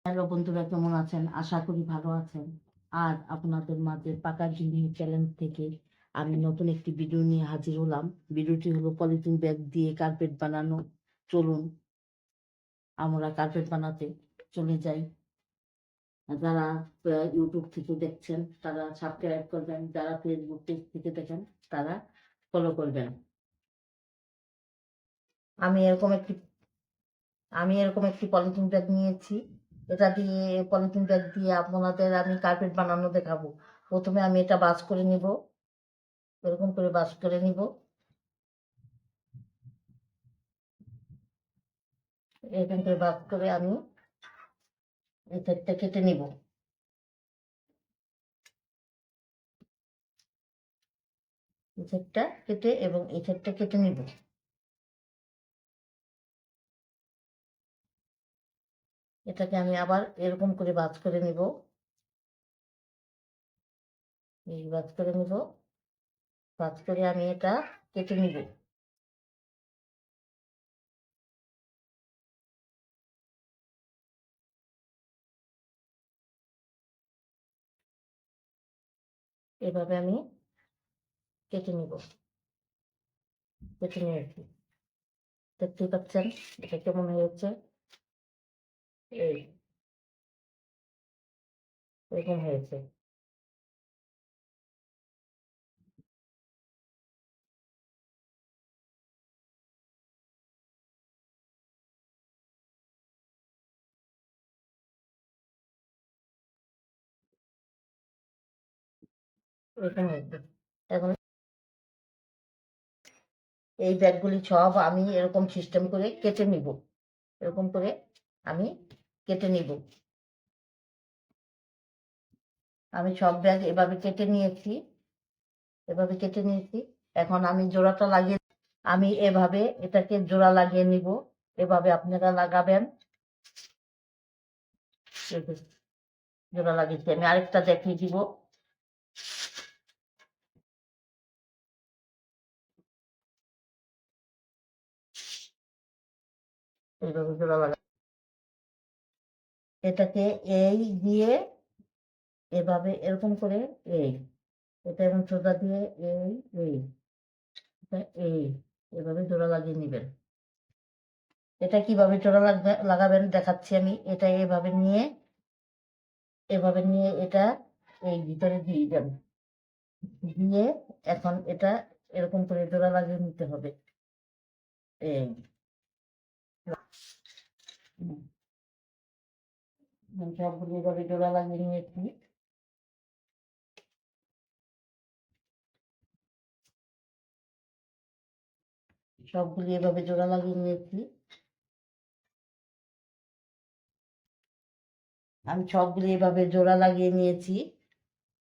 Hello বন্ধুরা, কেমন আছেন? আশা করি ভালো আছেন। আজ আপনাদের মাঝে পাকা গৃহিণী চ্যানেল থেকে আমি নতুন একটি ভিডিও নিয়ে হাজির হলাম। ভিডিওটি হলো পলিথিন ব্যাগ দিয়ে কার্পেট বানানো। চলুন আমরা কার্পেট বানাতে চলে যাই। যারা ইউটিউব থেকে দেখছেন তারা সাবস্ক্রাইব করবেন, যারা ফেসবুক পেজ থেকে দেখেন তারা ফলো করবেন। আমি এরকম একটি আমি এরকম একটি পলিথিন ব্যাগ নিয়েছি। এটা দিয়ে পলিথিন ব্যাগ দিয়ে আপনাদের আমি কার্পেট বানানো দেখাবো। প্রথমে আমি এটা ভাঁজ করে নিব, এরকম করে ভাঁজ করে নিব। এরকম করে ভাঁজ করে আমি এই সাইডটা কেটে নিব। এই সাইডটা কেটে এবং এই সাইডটা কেটে নিব। এটাকে আমি আবার এরকম করে ভাঁজ করে নিব। এই ভাঁজ করে নিব, ভাঁজ করে আমি এটা কেটে নিব। এভাবে আমি কেটে নিব, কেটে নিয়েছি। দেখতেই পাচ্ছেন এটা কেমন হয়েছে। এই এরকম হয়েছে। এরকম হয়েছে। এখন এই ব্যাগগুলি সব আমি এরকম সিস্টেম করে কেটে নিব। এরকম করে আমি কেটে নিব। আমি সব ব্যাগ এভাবে কেটে নিয়েছি, এভাবে কেটে নিয়েছি। এখন আমি জোড়াটা লাগিয়ে, আমি এভাবে এটাকে জোড়া লাগিয়ে নিব। এভাবে আপনারা লাগাবেন। জোড়া লাগিয়েছি, আমি আরেকটা দেখিয়ে দিব। এইভাবে জোড়া লাগা, এটাকে এই দিয়ে এভাবে এরকম করে এই, এটা এবং সোজা দিয়ে এই এই এই এভাবে জোড়া লাগিয়ে নেবেন। এটা কিভাবে জোড়া লাগাবেন দেখাচ্ছি আমি। এটা এভাবে নিয়ে এটা এই ভিতরে দিয়ে যাবেন, দিয়ে এখন এটা এরকম করে জোড়া লাগিয়ে নিতে হবে। এই সবগুলো এভাবে জোড়া লাগিয়ে নিয়েছি। সবগুলি এভাবে জোড়া লাগিয়ে নিয়েছি। আমি সবগুলি এভাবে জোড়া লাগিয়ে নিয়েছি,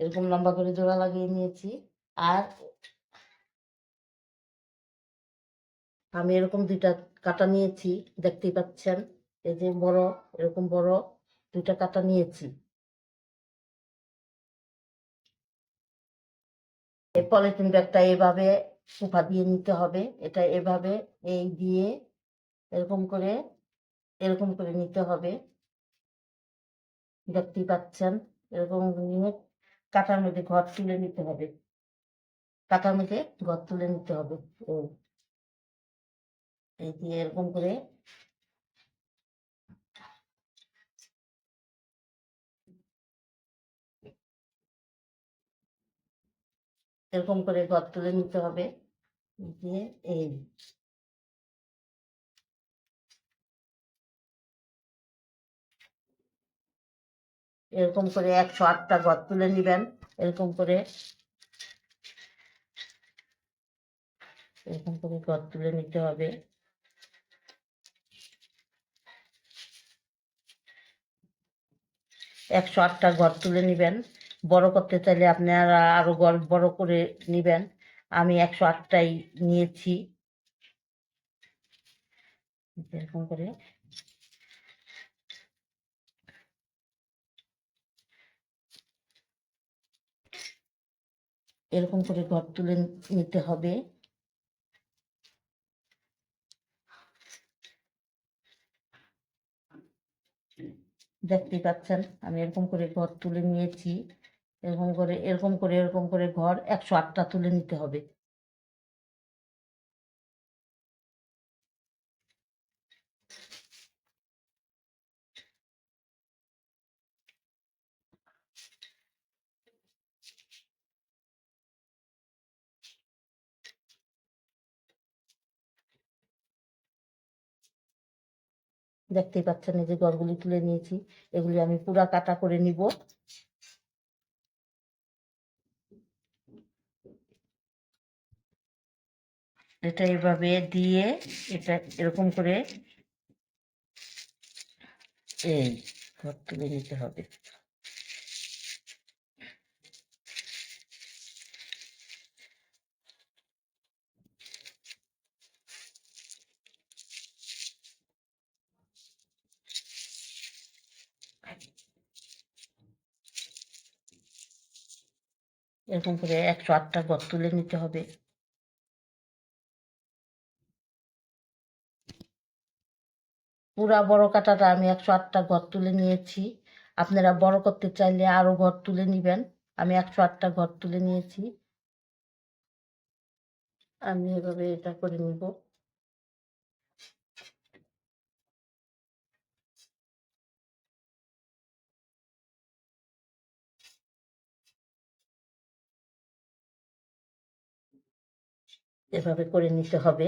এরকম লম্বা করে জোড়া লাগিয়ে নিয়েছি। আর আমি এরকম দুইটা কাটা নিয়েছি, দেখতেই পাচ্ছেন। এই যে বড়, এরকম বড় দুইটা কাটা নিয়েছি। এই পলিথিন ব্যাগটা এভাবে সোফা দিয়ে নিতে হবে। এটা এভাবে এই দিয়ে এরকম করে নিতে হবে। দেখতেই পাচ্ছেন, এরকম নিয়ে কাটার মধ্যে ঘর তুলে নিতে হবে। কাটার মধ্যে ঘর তুলে নিতে হবে। এই দিয়ে এরকম করে ঘর তুলে নিতে হবে। দিয়ে এই এরকম করে 108টা ঘর তুলে নিবেন। এরকম করে ঘর তুলে নিতে হবে। 108টা ঘর তুলে নিবেন। বড় করতে চাইলে আপনারা আরো ঘর বড় করে নিবেন। আমি 108টাই নিয়েছি। এরকম করে ঘর তুলে নিতে হবে। দেখতেই পাচ্ছেন আমি এরকম করে ঘর তুলে নিয়েছি। এরকম করে এরকম করে এরকম করে ঘর 108টা তুলে নিতে হবে। দেখতেই পাচ্ছেন এই যে ঘরগুলি তুলে নিয়েছি, এগুলি আমি পুরা কাটা করে নিব। এটা এভাবে দিয়ে এটা এরকম করে এই ঘর তুলে নিতে হবে। এরকম করে 108টা ঘর তুলে নিতে হবে। পুরা বড় কাটাটা আমি 108টা ঘর তুলে নিয়েছি। আপনারা বড় করতে চাইলে আরো ঘর তুলে নিবেন। আমি 108টা ঘর তুলে নিয়েছি। আমি এভাবে এটা করে নিব। এভাবে করে নিতে হবে।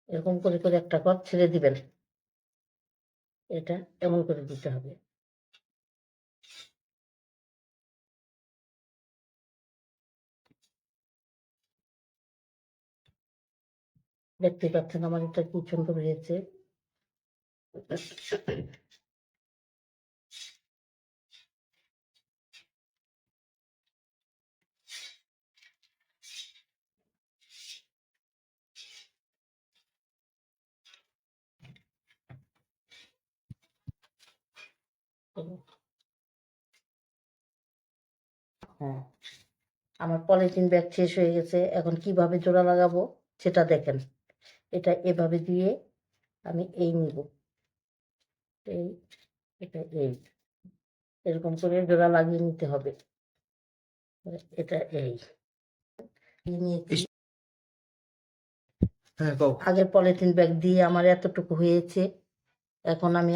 এরকম করে করে একটা ঘর ছেড়ে দিবেন। এটা এমন করে দিতে হবে। দেখতে পাচ্ছেন আমার এটা কি সুন্দর হয়েছে। হ্যাঁ, আমার পলিথিন ব্যাগ শেষ হয়ে গেছে। এখন কিভাবে জোড়া লাগাবো সেটা দেখেন। এটা এভাবে দিয়ে আমি এই নিব, এই এটা এই এরকম করে জোড়া লাগিয়ে নিতে হবে। এটা এই নিয়েছি। আগের পলিথিন ব্যাগ দিয়ে আমার এতটুকু হয়েছে। এখন আমি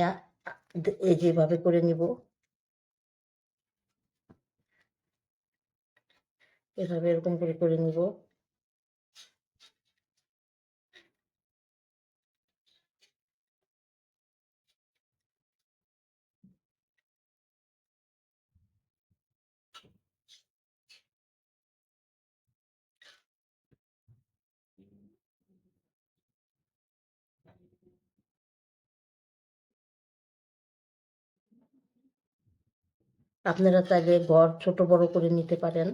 এই যেভাবে করে নিব, এভাবে এরকম করে করে নিব। আপনারা চাইলে ঘর ছোট বড় করে নিতে পারেন।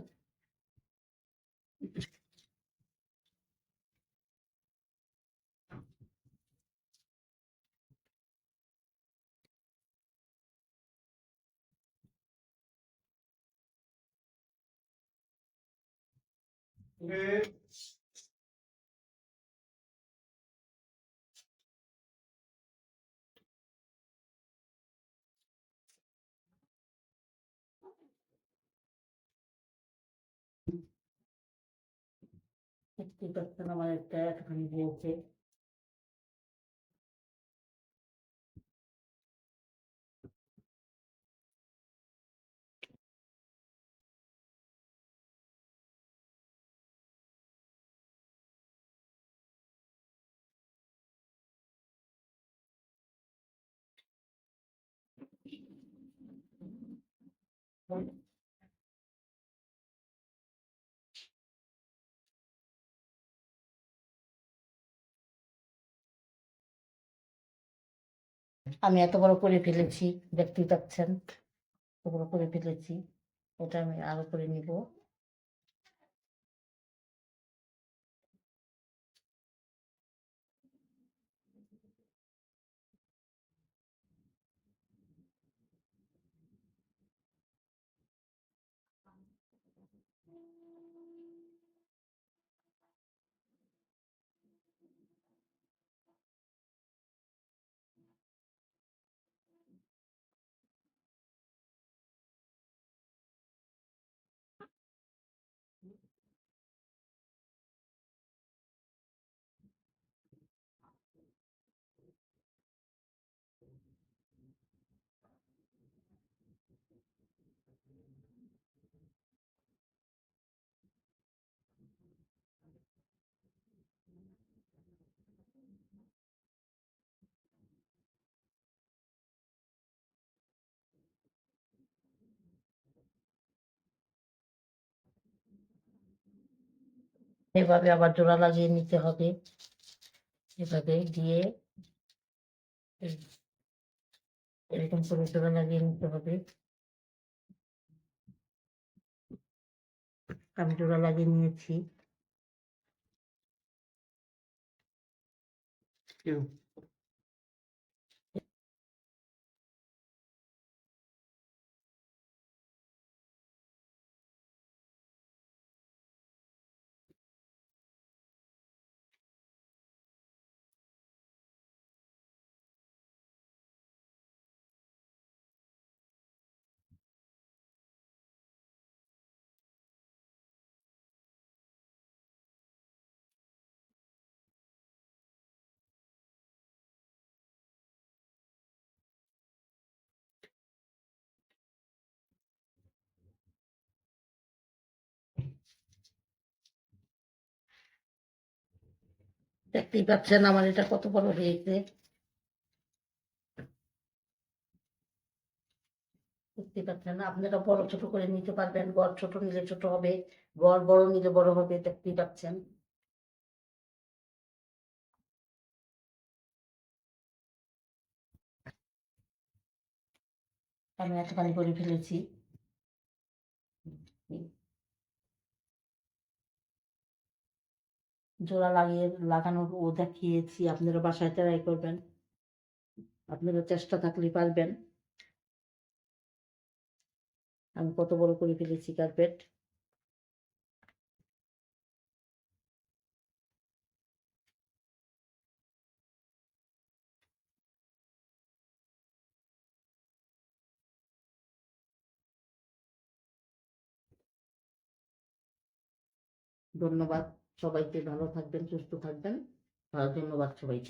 দেখতেই পাচ্ছেন আমার একটা এতখানি হয়েছে। আমি এত বড় করে ফেলেছি, দেখতেই পাচ্ছেন, এত বড় করে ফেলেছি। এটা আমি আরো করে নিব। এভাবে আবার জোড়া লাগিয়ে নিতে হবে, এভাবে দিয়ে এরকম করে জোড়া লাগিয়ে নিতে হবে। আমি জোড়া লাগিয়ে নিয়েছি। দেখতেই পাচ্ছেন আমার এটা কত বড় হয়েছে। দেখতে পাচ্ছেন না, আপনারা বড় ছোট করে নিতে পারবেন, গড় ছোট নিলে ছোট হবে, গড় বড় নিলে বড় হবে, দেখতেই পাচ্ছেন। আমি এতখানি করে ফেলেছি। জোড়া লাগিয়ে লাগানোর ও দেখিয়েছি, আপনারা বাসায় ট্রাই করবেন, আপনারা চেষ্টা থাকলে পারবেন। আমি কত বড় করে ফেলেছি কার্পেট। ধন্যবাদ সবাইকে, ভালো থাকবেন, সুস্থ থাকবেন। ধন্যবাদ সবাইকে।